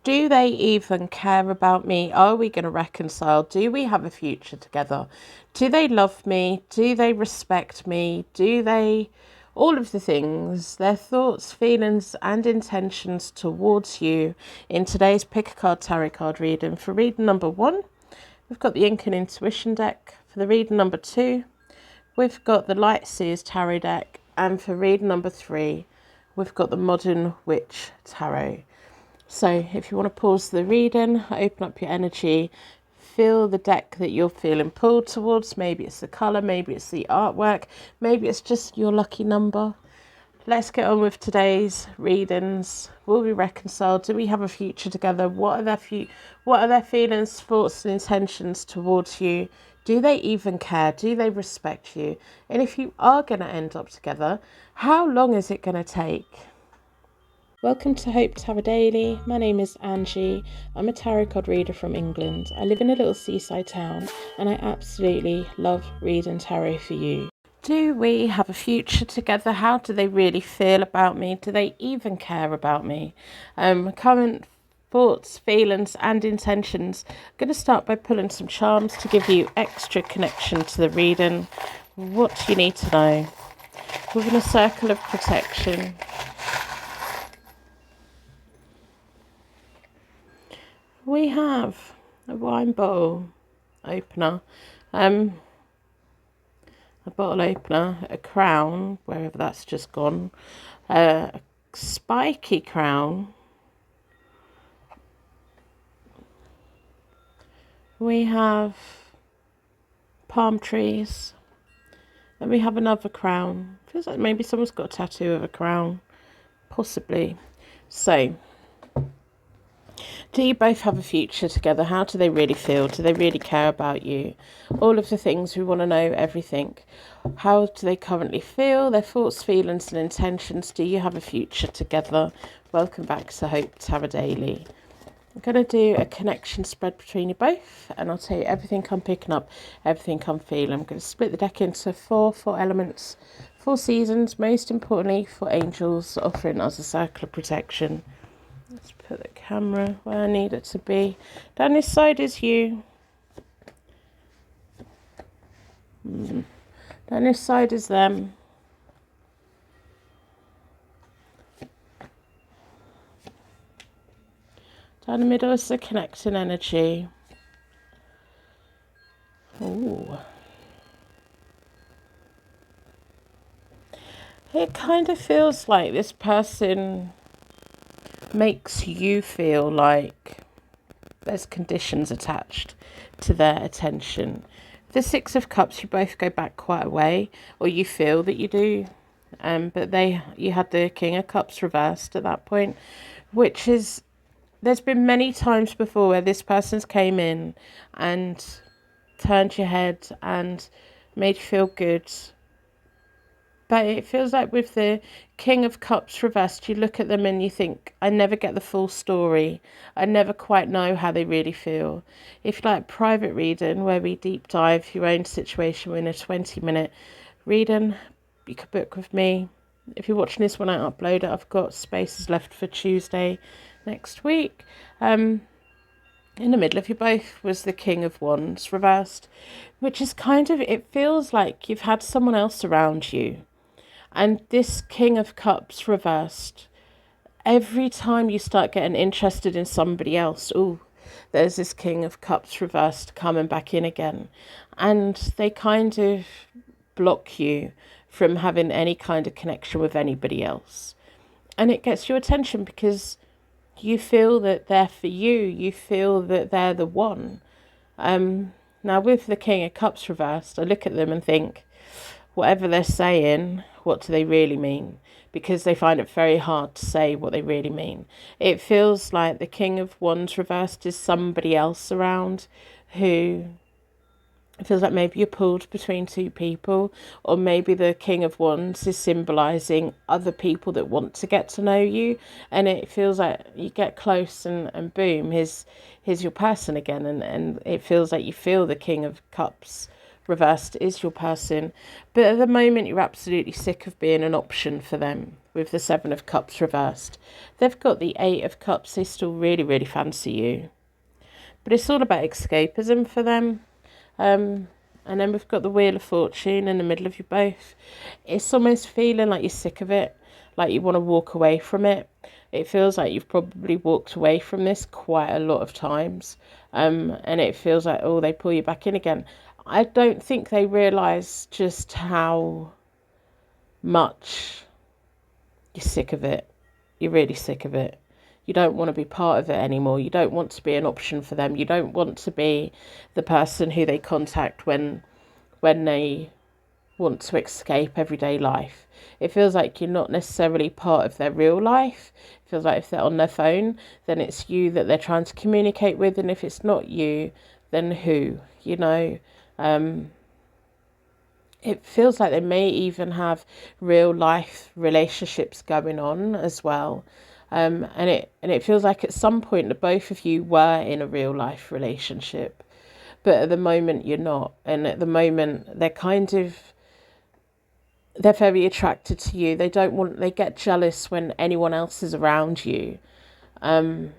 Do they even care about me? Are we going to reconcile? Do we have a future together? Do they love me? Do they respect me? Do they... all of the things, their thoughts, feelings and intentions towards you in today's Pick a Card Tarot card reading. For reading number 1, we've got the Ink and Intuition deck. For the reading number 2, we've got the Light Seers Tarot deck. And for reading number 3, we've got the Modern Witch Tarot. So if you want to pause the reading, open up your energy, feel the deck that you're feeling pulled towards. Maybe it's the colour, maybe it's the artwork, maybe it's just your lucky number. Let's get on with today's readings. Will we reconcile? Do we have a future together? What are their feelings, thoughts and intentions towards you? Do they even care? Do they respect you? And if you are going to end up together, how long is it going to take? Welcome to Hope Tarot Daily. My name is Angie. I'm a tarot card reader from England. I live in a little seaside town and I absolutely love reading tarot for you. Do we have a future together? How do they really feel about me? Do they even care about me? Current thoughts, feelings and intentions. I'm going to start by pulling some charms to give you extra connection to the reading. What do you need to know? Within a circle of protection. We have a wine bottle opener, a bottle opener, a crown, wherever that's just gone, a spiky crown. We have palm trees, and we have another crown. Feels like maybe someone's got a tattoo of a crown, possibly. So, do you both have a future together? How do they really feel? Do they really care about you? All of the things we want to know, everything. How do they currently feel? Their thoughts, feelings and intentions. Do you have a future together? Welcome back to Hope Tarot Daily. I'm going to do a connection spread between you both and I'll tell you everything I'm picking up, everything I'm feeling. I'm going to split the deck into four elements, 4 seasons, most importantly for angels offering us a circle of protection. Let's put the camera where I need it to be. Down this side is you. Down this side is them. Down the middle is the connecting energy. Ooh. It kind of feels like this person makes you feel like there's conditions attached to their attention. The 6 of Cups, you both go back quite a way, or you feel that you do, but you had the King of Cups reversed at that point, which is, there's been many times before where this person's came in and turned your head and made you feel good. But it feels like with the King of Cups reversed, you look at them and you think, I never get the full story. I never quite know how they really feel. If you like private reading, where we deep dive your own situation in a 20-minute reading, you could book with me. If you're watching this when I upload it, I've got spaces left for Tuesday next week. In the middle of you both was the King of Wands reversed, which is kind of, it feels like you've had someone else around you. And this King of Cups reversed, every time you start getting interested in somebody else, there's this King of Cups reversed coming back in again. And they kind of block you from having any kind of connection with anybody else. And it gets your attention because you feel that they're for you. You feel that they're the one. Now, with the King of Cups reversed, I look at them and think, whatever they're saying, what do they really mean? Because they find it very hard to say what they really mean. It feels like the King of Wands reversed is somebody else around who, it feels like maybe you're pulled between 2 people, or maybe the King of Wands is symbolising other people that want to get to know you, and it feels like you get close and boom, here's your person again, and it feels like you feel the King of Cups reversed is your person, but at the moment you're absolutely sick of being an option for them with the Seven of Cups reversed. They've got the Eight of Cups. They still really, really fancy you, but it's all about escapism for them. And then we've got the Wheel of Fortune in the middle of you both. It's almost feeling like you're sick of it, like you want to walk away from it. It feels like you've probably walked away from this quite a lot of times. And it feels like, oh, they pull you back in again. I don't think they realise just how much you're sick of it. You're really sick of it. You don't want to be part of it anymore. You don't want to be an option for them. You don't want to be the person who they contact when they want to escape everyday life. It feels like you're not necessarily part of their real life. It feels like if they're on their phone, then it's you that they're trying to communicate with. And if it's not you, then who? You know, it feels like they may even have real life relationships going on as well. And it feels like at some point the both of you were in a real life relationship, but at the moment you're not. And at the moment they're very attracted to you. They get jealous when anyone else is around you. And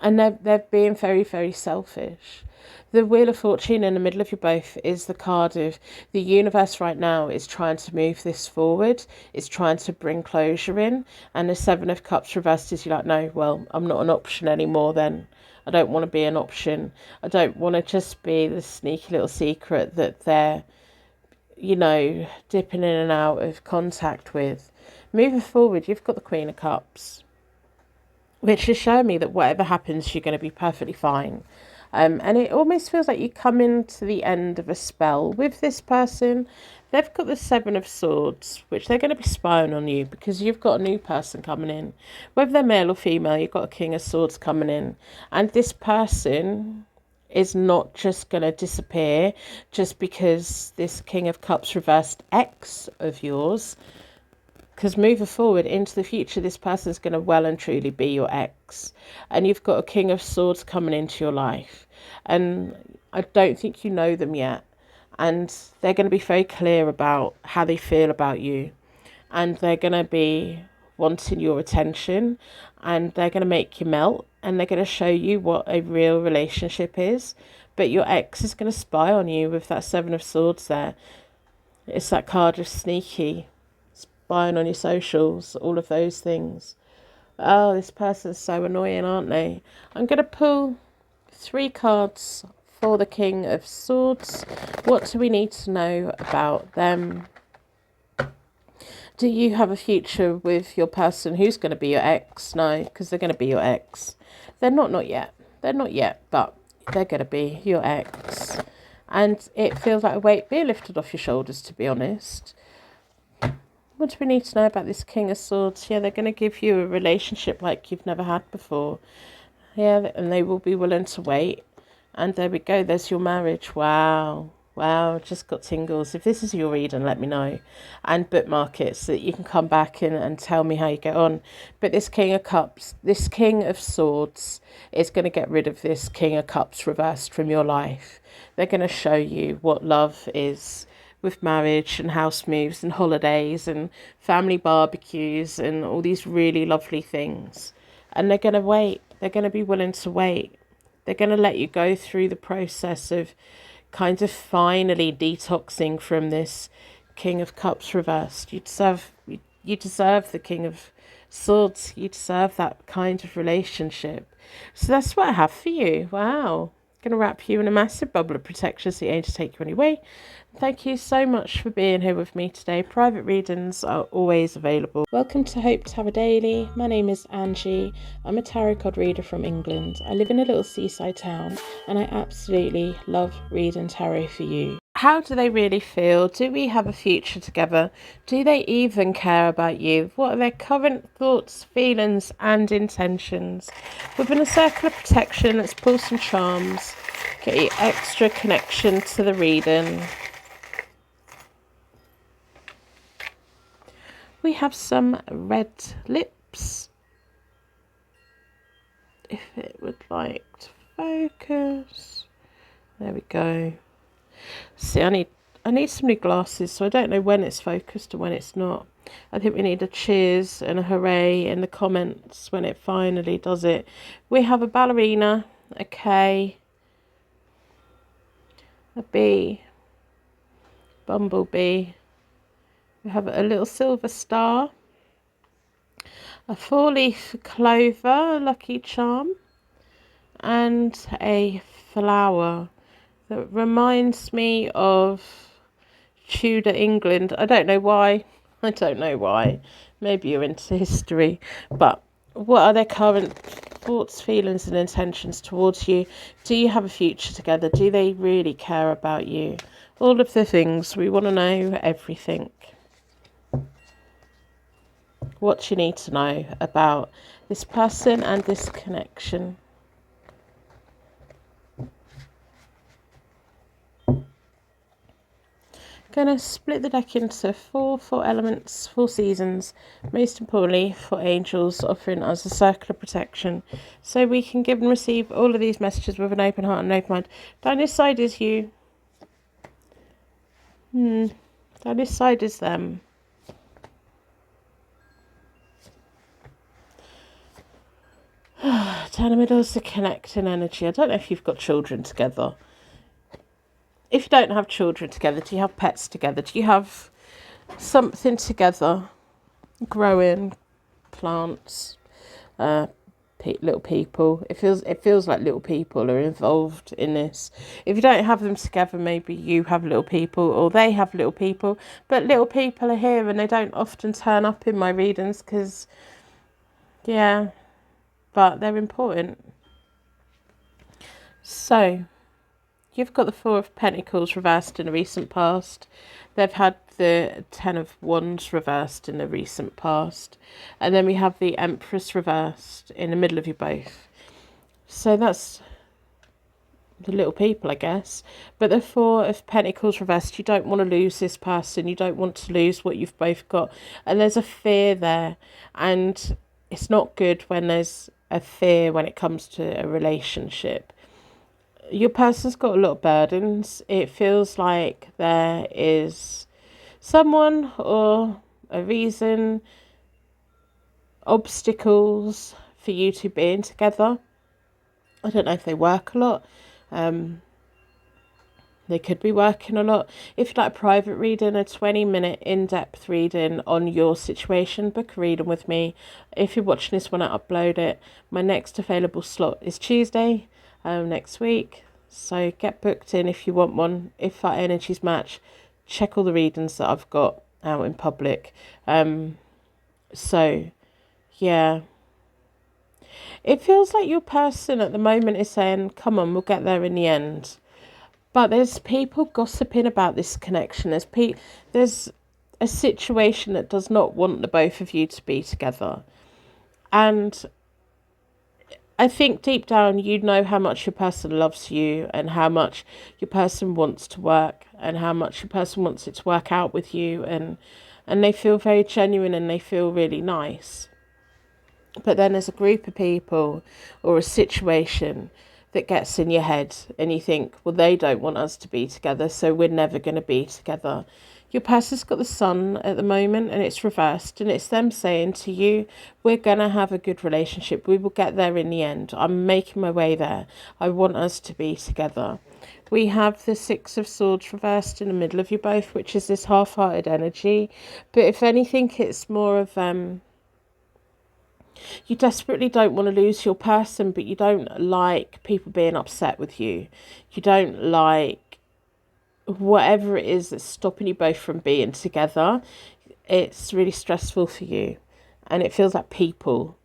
they're being very, very selfish. The Wheel of Fortune in the middle of you both is the card of the universe right now is trying to move this forward. It's trying to bring closure in. And the Seven of Cups reversed is you're like, no, well, I'm not an option anymore then. I don't want to be an option. I don't want to just be the sneaky little secret that they're, you know, dipping in and out of contact with. Moving forward, you've got the Queen of Cups, which is showing me that whatever happens, you're going to be perfectly fine. And it almost feels like you come into the end of a spell with this person. They've got the Seven of Swords, which they're going to be spying on you because you've got a new person coming in. Whether they're male or female, you've got a King of Swords coming in. And this person is not just going to disappear just because this King of Cups reversed ex of yours. Because moving forward into the future, this person's going to well and truly be your ex. And you've got a King of Swords coming into your life. And I don't think you know them yet. And they're going to be very clear about how they feel about you. And they're going to be wanting your attention. And they're going to make you melt. And they're going to show you what a real relationship is. But your ex is going to spy on you with that Seven of Swords there. It's that card of sneaky. Spying on your socials, all of those things. Oh, this person's so annoying, aren't they? I'm going to pull 3 cards for the King of Swords. What do we need to know about them? Do you have a future with your person who's going to be your ex? No, because they're going to be your ex. They're not yet. They're not yet, but they're going to be your ex. And it feels like a weight being lifted off your shoulders, to be honest. What do we need to know about this King of Swords? Yeah, they're going to give you a relationship like you've never had before. Yeah, and they will be willing to wait. And there we go. There's your marriage. Wow. Wow, just got tingles. If this is your reading, let me know. And bookmark it so that you can come back and tell me how you get on. But this King of Cups, this King of Swords is going to get rid of this King of Cups reversed from your life. They're going to show you what love is, with marriage and house moves and holidays and family barbecues and all these really lovely things. And they're going to wait. They're going to be willing to wait. They're going to let you go through the process of kind of finally detoxing from this King of Cups reversed. You deserve the King of Swords. You deserve that kind of relationship. So that's what I have for you. Wow. Going to wrap you in a massive bubble of protection so you ain't to take you anyway. Thank you so much for being here with me today. Private readings are always available. Welcome to Hope Tarot Daily. My name is Angie. I'm a tarot card reader from England. I live in a little seaside town and I absolutely love reading tarot for you. How do they really feel? Do we have a future together? Do they even care about you? What are their current thoughts, feelings and intentions? Within a circle of protection, let's pull some charms. Get you extra connection to the reading. We have some red lips. If it would like to focus. There we go. See, I need some new glasses, so I don't know when it's focused and when it's not. I think we need a cheers and a hooray in the comments when it finally does it. We have a ballerina, a K, a B, bumblebee. We have a little silver star, a 4-leaf clover, lucky charm, and a flower that reminds me of Tudor England. I don't know why. I don't know why. Maybe you're into history. But what are their current thoughts, feelings and intentions towards you? Do you have a future together? Do they really care about you? All of the things. We want to know everything. What you need to know about this person and this connection. Going to split the deck into four elements, 4 seasons, most importantly for angels, offering us a circle of protection so we can give and receive all of these messages with an open heart and an open mind. Down this side is you. Down this side is them. Down the middle is the connecting energy. I don't know if you've got children together. If you don't have children together, do you have pets together? Do you have something together? Growing plants, little people. It feels like little people are involved in this. If you don't have them together, maybe you have little people or they have little people. But little people are here and they don't often turn up in my readings because, yeah, but they're important. So, you've got the 4 of Pentacles reversed in the recent past. They've had the 10 of Wands reversed in the recent past. And then we have the Empress reversed in the middle of you both. So that's the little people, I guess. But the 4 of Pentacles reversed, you don't want to lose this person. You don't want to lose what you've both got. And there's a fear there. And it's not good when there's a fear when it comes to a relationship. Your person's got a lot of burdens. It feels like there is someone or a reason, obstacles for you two being together. I don't know if they work a lot. They could be working a lot. If you'd like a private reading, a 20-minute in-depth reading on your situation, book a reading with me. If you're watching this when I upload it, my next available slot is Tuesday next week. So get booked in if you want one. If our energies match, check all the readings that I've got out in public. So, yeah. It feels like your person at the moment is saying, come on, we'll get there in the end. But there's people gossiping about this connection. There's a situation that does not want the both of you to be together. And I think deep down you know how much your person loves you and how much your person wants to work and how much your person wants it to work out with you. And they feel very genuine and they feel really nice. But then there's a group of people or a situation that gets in your head and you think, well, they don't want us to be together, so we're never going to be together. Your person's got the Sun at the moment and it's reversed, and it's them saying to you, we're going to have a good relationship. We will get there in the end. I'm making my way there. I want us to be together. We have the 6 of Swords reversed in the middle of you both, which is this half-hearted energy. But if anything, it's more of you desperately don't want to lose your person, but you don't like people being upset with you. You don't like whatever it is that's stopping you both from being together. It's really stressful for you. And it feels like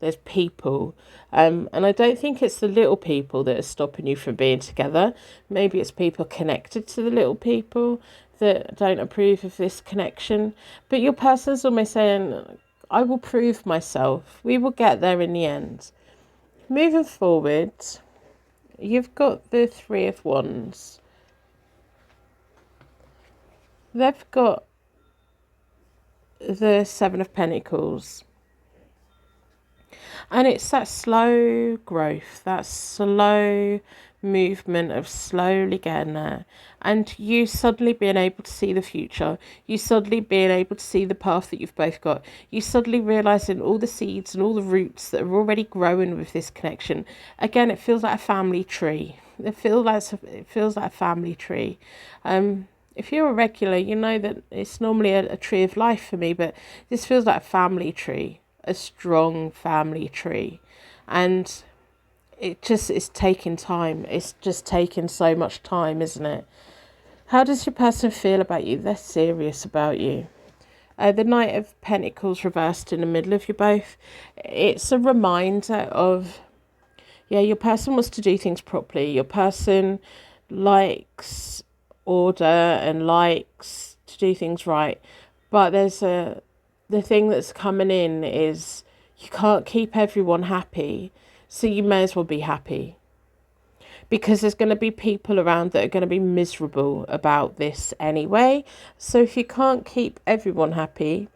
there's people. And I don't think it's the little people that are stopping you from being together. Maybe it's people connected to the little people that don't approve of this connection. But your person's almost saying, I will prove myself. We will get there in the end. Moving forward, you've got the 3 of Wands. They've got the 7 of Pentacles. And it's that slow growth, that slow movement of slowly getting there, and you suddenly being able to see the future, you suddenly being able to see the path that you've both got, you suddenly realizing all the seeds and all the roots that are already growing with this connection. Again, it feels like a family tree. It feels like a family tree. If you're a regular, you know that it's normally a tree of life for me, but this feels like a family tree, a strong family tree. And it's taking time. It's just taking so much time, isn't it? How does your person feel about you? They're serious about you. The Knight of Pentacles reversed in the middle of you both. It's a reminder of, yeah, your person wants to do things properly. Your person likes order and likes to do things right. But the thing that's coming in is you can't keep everyone happy. So you may as well be happy. Because there's going to be people around that are going to be miserable about this anyway. So if you can't keep everyone happy,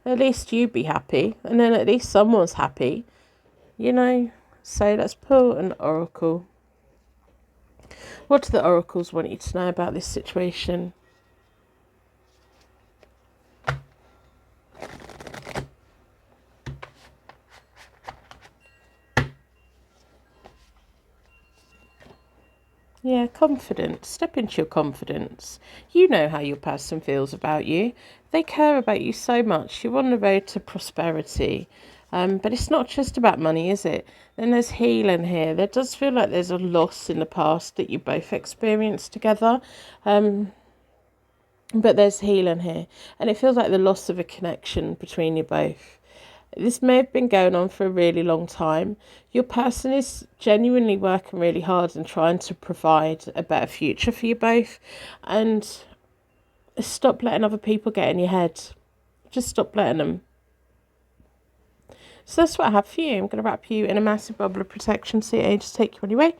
at least you be happy. And then at least someone's happy. You know? So let's pull an oracle. What do the oracles want you to know about this situation? Yeah, confidence. Step into your confidence. You know how your person feels about you. They care about you so much. You're on the road to prosperity. But it's not just about money, is it? Then there's healing here. There does feel like there's a loss in the past that you both experienced together. But there's healing here. And it feels like the loss of a connection between you both. This may have been going on for a really long time. Your person is genuinely working really hard and trying to provide a better future for you both. And stop letting other people get in your head. Just stop letting them. So that's what I have for you. I'm going to wrap you in a massive bubble of protection so your angels take you on your way.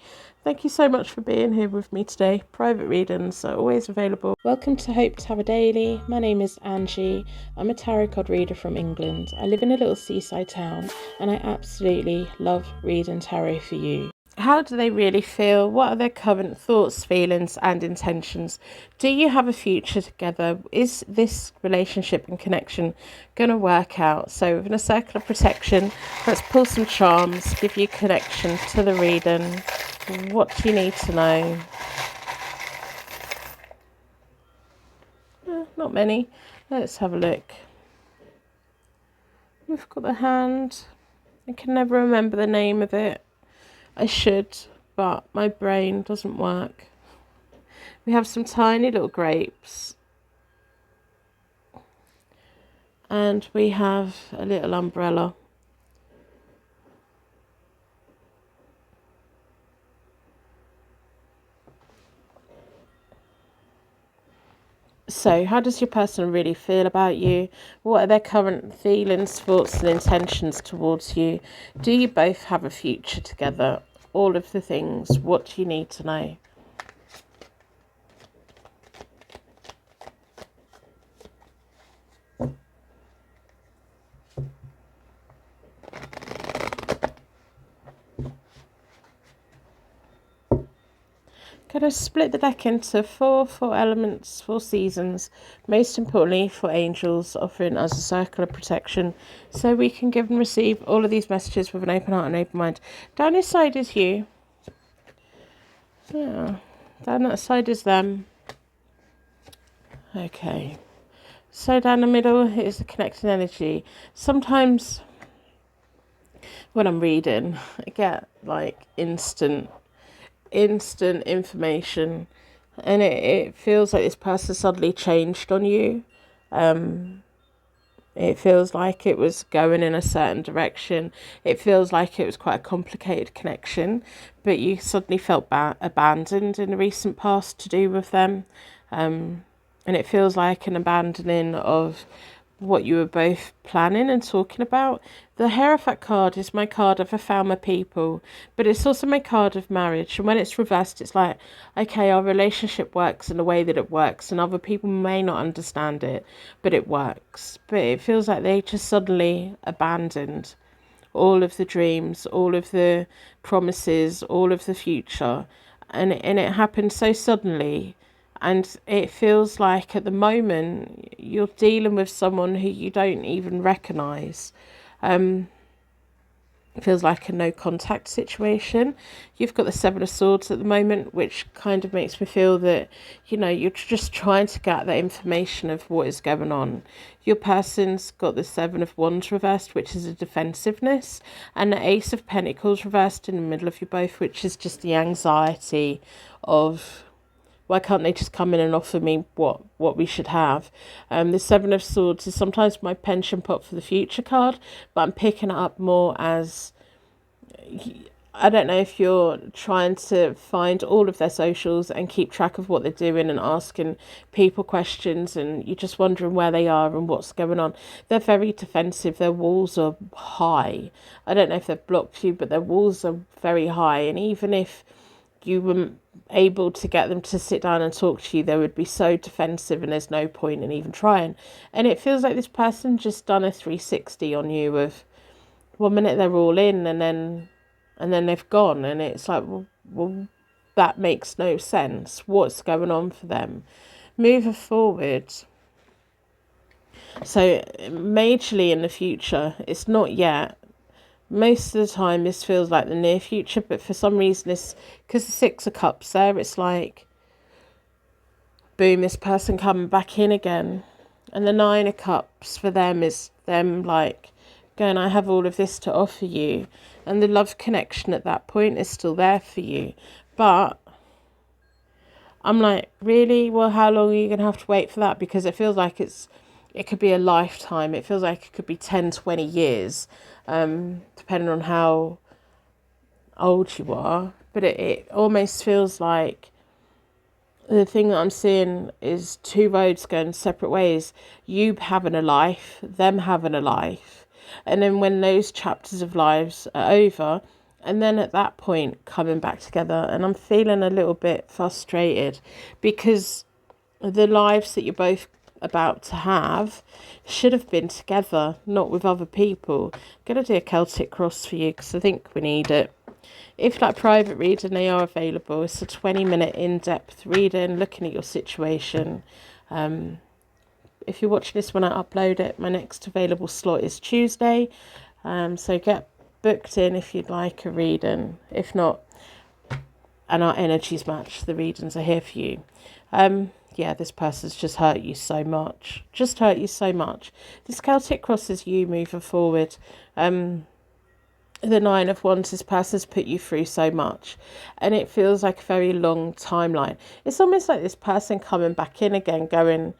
Thank you so much for being here with me today. Private readings are always available. Welcome to Hope Tarot Daily. My name is Angie. I'm a tarot card reader from England. I live in a little seaside town and I absolutely love reading tarot for you. How do they really feel? What are their current thoughts, feelings and intentions? Do you have a future together? Is this relationship and connection going to work out? So within a circle of protection, let's pull some charms, give you connection to the reading. What do you need to know? Not many. Let's have a look. We've got the hand. I can never remember the name of it. I should, but my brain doesn't work. We have some tiny little grapes. And we have a little umbrella. So, how does your person really feel about you? What are their current feelings, thoughts and intentions towards you? Do you both have a future together? All of the things. What do you need to know? Going to split the deck into four elements, 4 seasons. Most importantly for angels, offering us a circle of protection so we can give and receive all of these messages with an open heart and open mind. Down this side is you. Yeah. Down that side is them. Okay. So down the middle is the connecting energy. Sometimes when I'm reading, I get like instant information and it feels like this person suddenly changed on you. It feels like it was going in a certain direction. It feels like it was quite a complicated connection, but you suddenly felt abandoned in the recent past to do with them. And it feels like an abandoning of what you were both planning and talking about. The Hierophant card is my card of I found my people, but it's also my card of marriage. And when it's reversed, it's like, okay, our relationship works in the way that it works, and other people may not understand it, but it works. But it feels like they just suddenly abandoned all of the dreams, all of the promises, all of the future. And it happened so suddenly. And it feels like at the moment you're dealing with someone who you don't even recognise. It feels like a no contact situation. You've got the Seven of Swords at the moment, which kind of makes me feel that, you're just trying to get that information of what is going on. Your person's got the Seven of Wands reversed, which is a defensiveness, and the Ace of Pentacles reversed in the middle of you both, which is just the anxiety of, why can't they just come in and offer me what we should have? The Seven of Swords is sometimes my pension pot for the future card, but I'm picking it up more as, I don't know if you're trying to find all of their socials and keep track of what they're doing and asking people questions, and you're just wondering where they are and what's going on. They're very defensive. Their walls are high. I don't know if they've blocked you, but their walls are very high. And even if you were able to get them to sit down and talk to you, they would be so defensive, and there's no point in even trying. And it feels like this person just done a 360 on you of 1 minute they're all in, and then they've gone, and it's like, well, that makes no sense. What's going on for them? Moving forward, so majorly in the future, it's not yet. Most of the time this feels like the near future, but for some reason it's because the Six of Cups there, it's like, boom, this person coming back in again. And the Nine of Cups for them is them like going, I have all of this to offer you. And the love connection at that point is still there for you. But I'm like, really? Well, how long are you going to have to wait for that? Because it feels like it could be a lifetime. It feels like it could be 10, 20 years, depending on how old you are. But it almost feels like the thing that I'm seeing is two roads going separate ways. You having a life, them having a life. And then when those chapters of lives are over, and then at that point coming back together. And I'm feeling a little bit frustrated because the lives that you're both about to have should have been together, not with other people. I'm going to do a Celtic cross for you because I think we need it. If you like private reading, they are available. It's a 20-minute in-depth reading, looking at your situation. If you're watching this when I upload it, my next available slot is Tuesday. So get booked in if you'd like a reading. If not, and our energies match, the readings are here for you. Yeah, this person's just hurt you so much. Just hurt you so much. This Celtic cross is you moving forward. The Nine of Wands, this person's put you through so much, and it feels like a very long timeline. It's almost like this person coming back in again, going,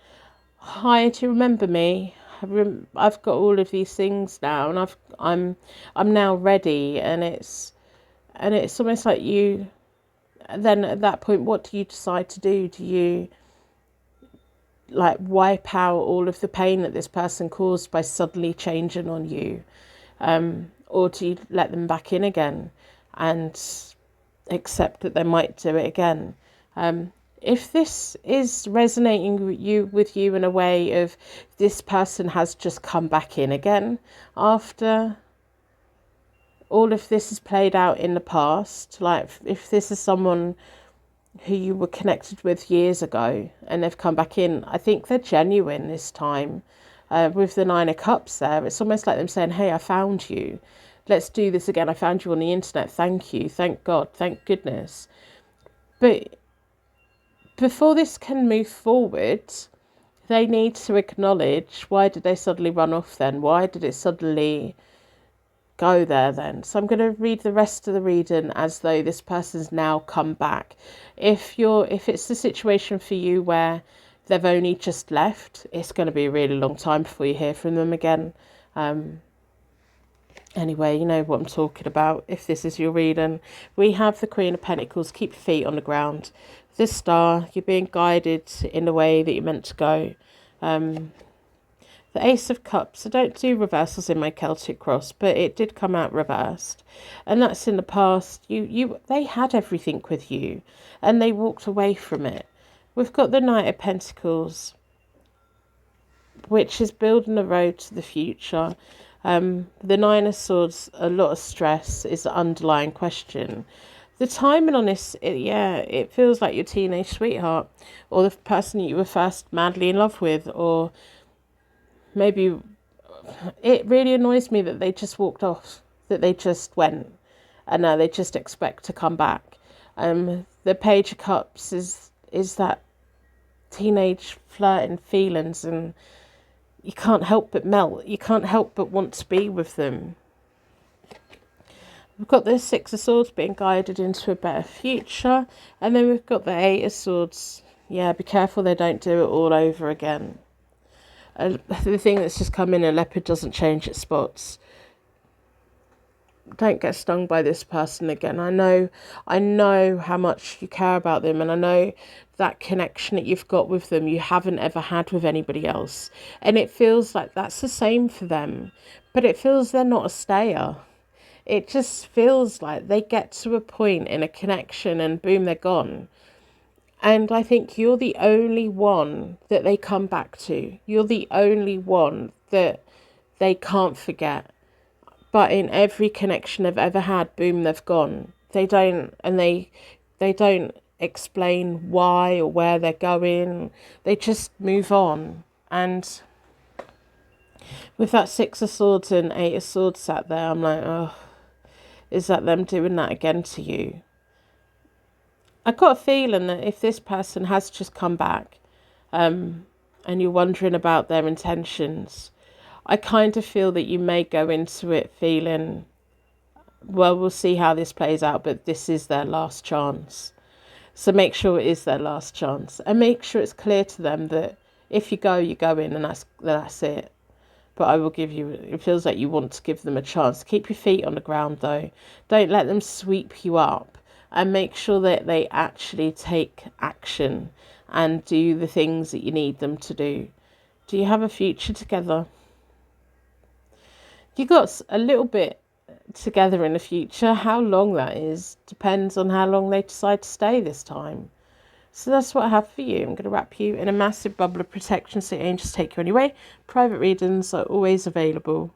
hi, do you remember me? I've got all of these things now, and I'm now ready. And it's almost like you. Then at that point, what do you decide to do? Do you like wipe out all of the pain that this person caused by suddenly changing on you? Or do you let them back in again and accept that they might do it again? If this is resonating with you in a way of this person has just come back in again after all of this is played out in the past, like if this is someone who you were connected with years ago and they've come back in, I think they're genuine this time. With the Nine of Cups there, it's almost like them saying, hey, I found you. Let's do this again. I found you on the internet. Thank you. Thank God. Thank goodness. But before this can move forward, they need to acknowledge, why did they suddenly run off then? Why did it suddenly go there then? So I'm going to read the rest of the reading as though this person's now come back. If it's the situation for you where they've only just left, it's going to be a really long time before you hear from them again. Anyway, you know what I'm talking about. If this is your reading, we have the Queen of Pentacles. Keep your feet on the ground. The Star, you're being guided in the way that you're meant to go. The Ace of Cups. I don't do reversals in my Celtic cross, but it did come out reversed, and that's in the past. They had everything with you, and they walked away from it. We've got the Knight of Pentacles, which is building a road to the future. The Nine of Swords, a lot of stress is the underlying question. The timing on this, it feels like your teenage sweetheart or the person you were first madly in love with, or maybe it really annoys me that they just walked off, that they just went, and now they just expect to come back. The Page of Cups is that teenage flirting feelings, and you can't help but melt. You can't help but want to be with them. We've got the Six of Swords being guided into a better future, and then we've got the Eight of Swords. Yeah, be careful they don't do it all over again. The thing that's just come in, a leopard doesn't change its spots. Don't get stung by this person again. I know how much you care about them, and I know that connection that you've got with them you haven't ever had with anybody else. And it feels like that's the same for them, but it feels they're not a stayer. It just feels like they get to a point in a connection and boom, they're gone. And I think you're the only one that they come back to. You're the only one that they can't forget. But in every connection they've ever had, boom, they've gone. They don't explain why or where they're going. They just move on. And with that Six of Swords and Eight of Swords sat there, I'm like, oh, is that them doing that again to you? I got a feeling that if this person has just come back, and you're wondering about their intentions, I kind of feel that you may go into it feeling, well, we'll see how this plays out, but this is their last chance. So make sure it is their last chance, and make sure it's clear to them that if you go, you go in, and that's it. But I will give you, it feels like you want to give them a chance. Keep your feet on the ground though. Don't let them sweep you up, and make sure that they actually take action and do the things that you need them to do. Do you have a future together? You got a little bit together in the future. How long that is depends on how long they decide to stay this time. So that's what I have for you. I'm going to wrap you in a massive bubble of protection so your angels take you anyway. Private readings are always available.